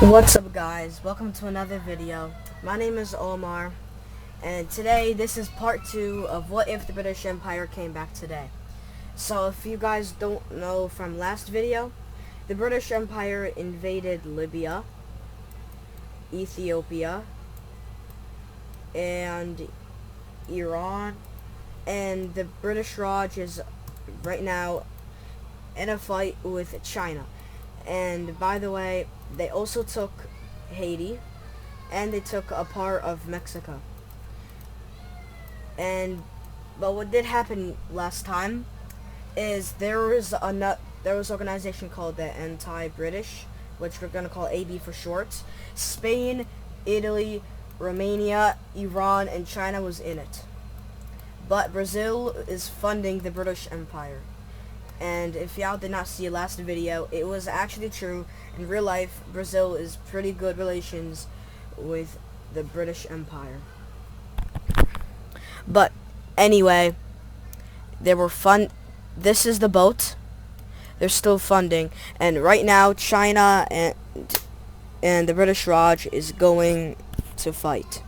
What's up, guys? Welcome to another video. My name is Omar, and today this is part 2 of what if the British Empire came back today. So if you guys don't know from last video, the British Empire invaded Libya, Ethiopia, and Iran, and the British Raj is right now in a fight with China. And by the way, they also took Haiti, and they took a part of Mexico. But what did happen last time is there was an organization called the Anti-British, which we're gonna call AB for short. Spain, Italy, Romania, Iran, and China was in it. But Brazil is funding the British Empire. And if y'all did not see last video, it was actually true. In real life, Brazil is pretty good relations with the British Empire. But anyway, this is the boat. They're still funding, and right now China and the British Raj is going to fight.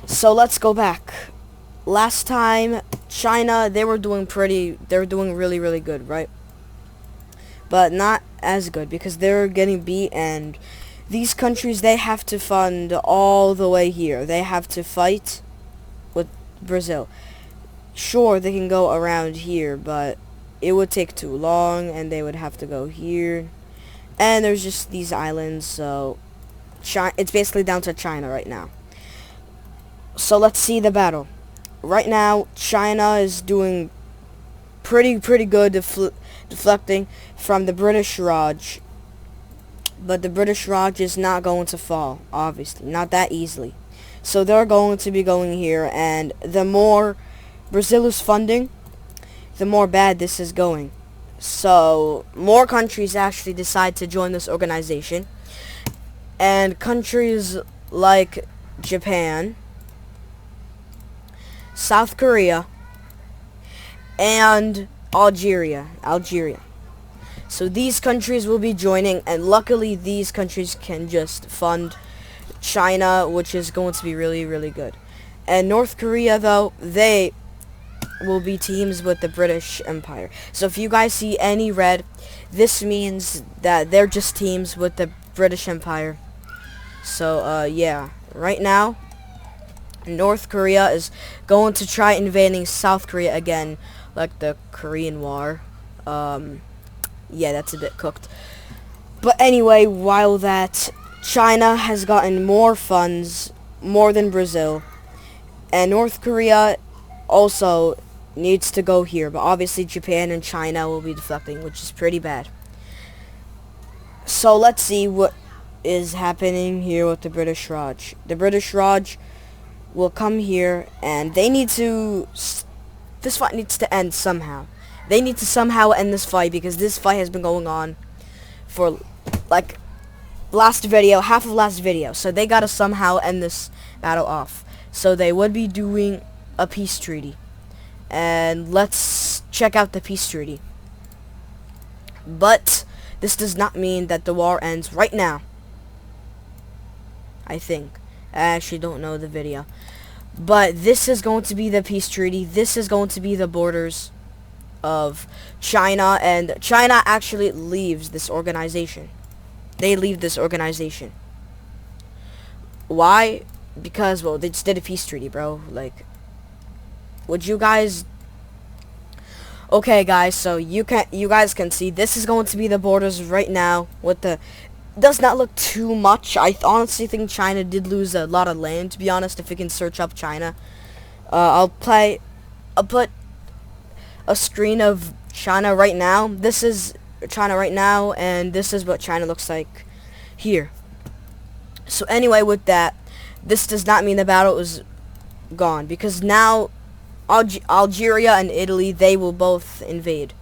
So let's go back. Last time, China, they were doing really, really good, right? But not as good, because they're getting beat, and these countries, they have to fund all the way here. They have to fight with Brazil. Sure, they can go around here, but it would take too long, and they would have to go here. And there's just these islands, so it's basically down to China right now. So let's see the battle. Right now, China is doing pretty good deflecting from the British Raj. But the British Raj is not going to fall, obviously. Not that easily. So they're going to be going here, and the more Brazil is funding, the more bad this is going. So more countries actually decide to join this organization. And countries like Japan, South Korea, and Algeria. So these countries will be joining, and luckily these countries can just fund China, which is going to be really, really good. And North Korea, though, they will be teams with the British Empire. So if you guys see any red, this means that they're just teams with the British Empire. So, yeah. Right now, North Korea is going to try invading South Korea again, like the Korean War. Yeah, that's a bit cooked. But anyway, while that, China has gotten more funds, more than Brazil, and North Korea also needs to go here, but obviously Japan and China will be deflecting, which is pretty bad. So let's see what is happening here with the British Raj. The British Raj will come here, and they need to... This fight needs to end somehow. They need to somehow end this fight, because this fight has been going on for, like, half of last video. So they gotta somehow end this battle off. So they would be doing a peace treaty. And let's check out the peace treaty. But this does not mean that the war ends right now. I think. I actually don't know the video. But this is going to be the peace treaty. This is going to be the borders of China. And China actually leaves this organization. They leave this organization. Why? Because, well, they just did a peace treaty, bro. Like, would you guys... Okay, guys, so you guys can see this is going to be the borders right now with the... Does not look too much. I honestly think China did lose a lot of land, to be honest. If you can search up China, I'll put a screen of China right now. This is China right now, and this is what China looks like here. So anyway, with that, this does not mean the battle is gone, because now Algeria and Italy, they will both invade.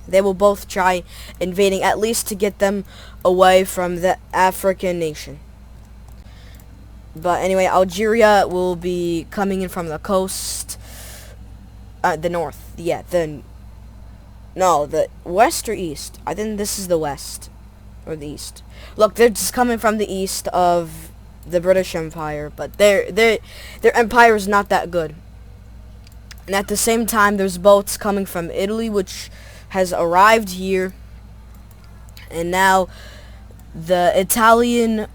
They will both try invading, at least to get them away from the African nation. But anyway, Algeria will be coming in from the coast. The north. Yeah, the west or east? I think this is the west. or the east. Look, they're just coming from the east of the British Empire, but their empire is not that good. And at the same time, there's boats coming from Italy, which has arrived here, and now the Italian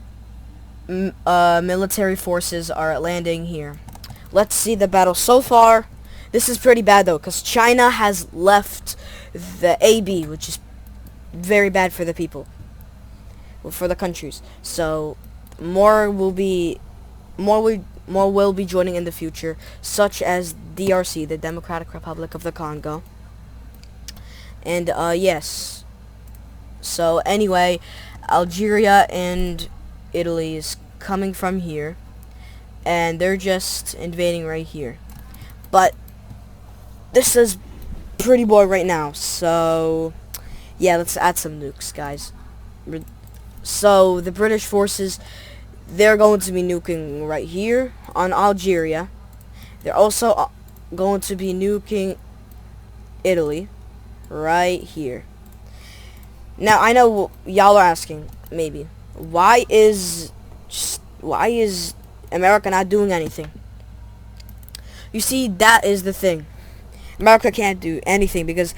military forces are landing here. Let's see the battle so far. This is pretty bad though, because China has left the AB, which is very bad for the people, for the countries. So more will be joining in the future, such as DRC, the Democratic Republic of the Congo. And yes. So anyway, Algeria and Italy is coming from here, and they're just invading right here. But this is pretty boring right now, so yeah, let's add some nukes, guys. So the British forces, they're going to be nuking right here on Algeria. They're also going to be nuking Italy right here. Now I know y'all are asking, maybe, why is America not doing anything? You see, that is the thing. America can't do anything because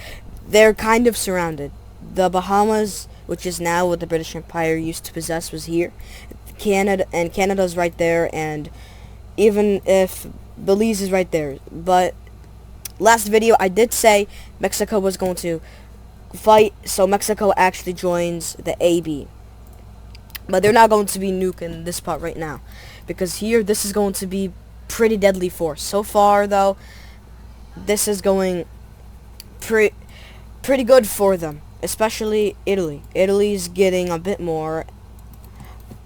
they're kind of surrounded. The Bahamas, which is now what the British Empire used to possess, was here. Canada's right there, and even if Belize is right there. But last video I did say Mexico was going to fight, so Mexico actually joins the AB. But they're not going to be nuking this part right now, because here this is going to be pretty deadly force. So far though, this is going pretty good for them, especially Italy. Italy's getting a bit more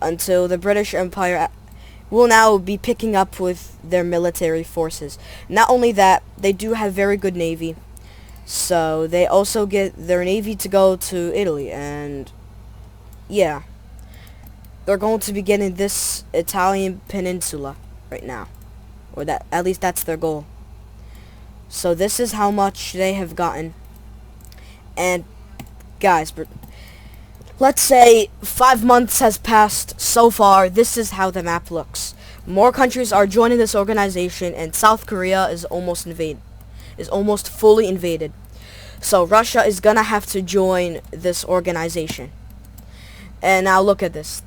until the British Empire will now be picking up with their military forces. Not only that, they do have very good navy, so they also get their navy to go to Italy, and yeah, they're going to be getting this Italian peninsula right now, or that at least that's their goal. So this is how much they have gotten. And guys, let's say 5 months has passed so far. This is how the map looks. More countries are joining this organization, and South Korea is almost fully invaded. So Russia is gonna have to join this organization. And now look at this.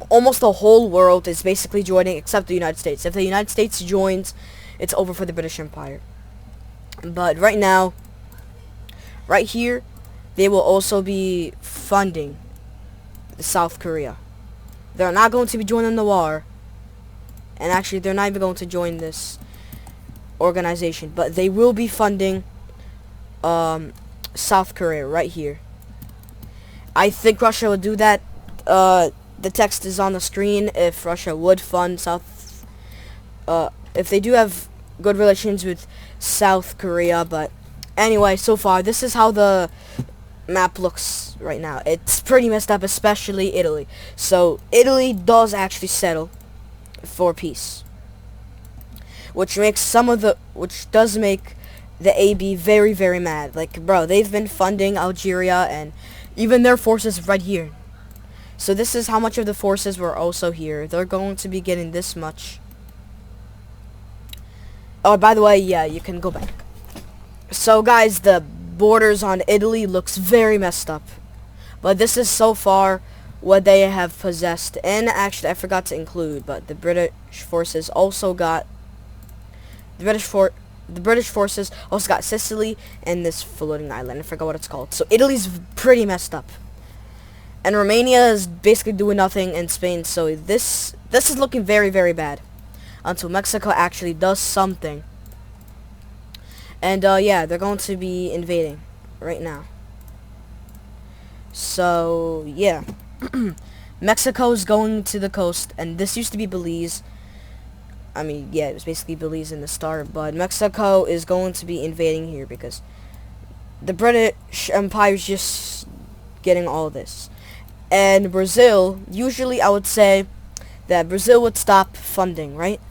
Almost the whole world is basically joining except the United States. If the United States joins, it's over for the British Empire. But right now, right here, they will also be funding South Korea. They're not going to be joining the war, and actually they're not even going to join this organization, but they will be funding South Korea right here. I think Russia would do that. The text is on the screen if Russia would fund if they do have good relations with South Korea. But anyway, so far this is how the map looks right now. It's pretty messed up, especially Italy. So Italy does actually settle for peace, which does make the AB very, very mad. Like, bro, they've been funding Algeria and even their forces right here. So this is how much of the forces were also here. They're going to be getting this much. Oh, by the way, yeah, you can go back. So guys, the borders on Italy looks very messed up. But this is so far what they have possessed. And actually, I forgot to include, but the British forces also got the British forces also got Sicily and this floating island. I forgot what it's called. So Italy's pretty messed up. And Romania is basically doing nothing, in Spain. So this is looking very, very bad until Mexico actually does something. And yeah, they're going to be invading right now. So yeah, Mexico is going to the coast, and this used to be Belize. I mean, yeah, it was basically Belize in the start, but Mexico is going to be invading here because the British Empire is just getting all this. And Brazil, usually I would say that Brazil would stop funding, right?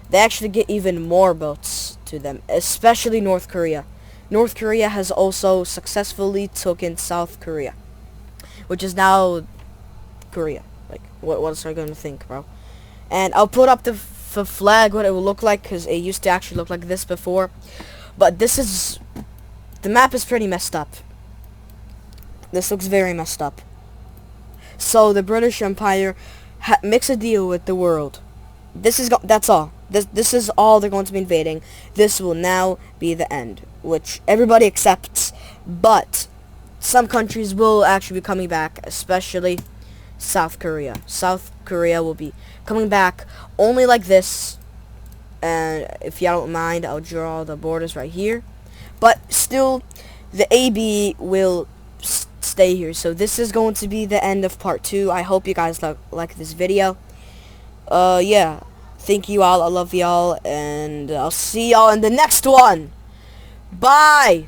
They actually get even more boats to them, especially North Korea. North Korea has also successfully taken South Korea, which is now Korea. Like, what else are you gonna think, bro? And I'll put up the flag, what it will look like, because it used to actually look like this before. But this is... the map is pretty messed up. This looks very messed up. So, the British Empire makes a deal with the world. That's all. This is all they're going to be invading. This will now be the end, which everybody accepts. But some countries will actually be coming back, especially South Korea. South Korea will be coming back only like this. And if y'all don't mind, I'll draw the borders right here. But still, the AB will stay here. So this is going to be the end of part 2. I hope you guys like this video. Yeah. Thank you all. I love y'all. And I'll see y'all in the next one. Bye.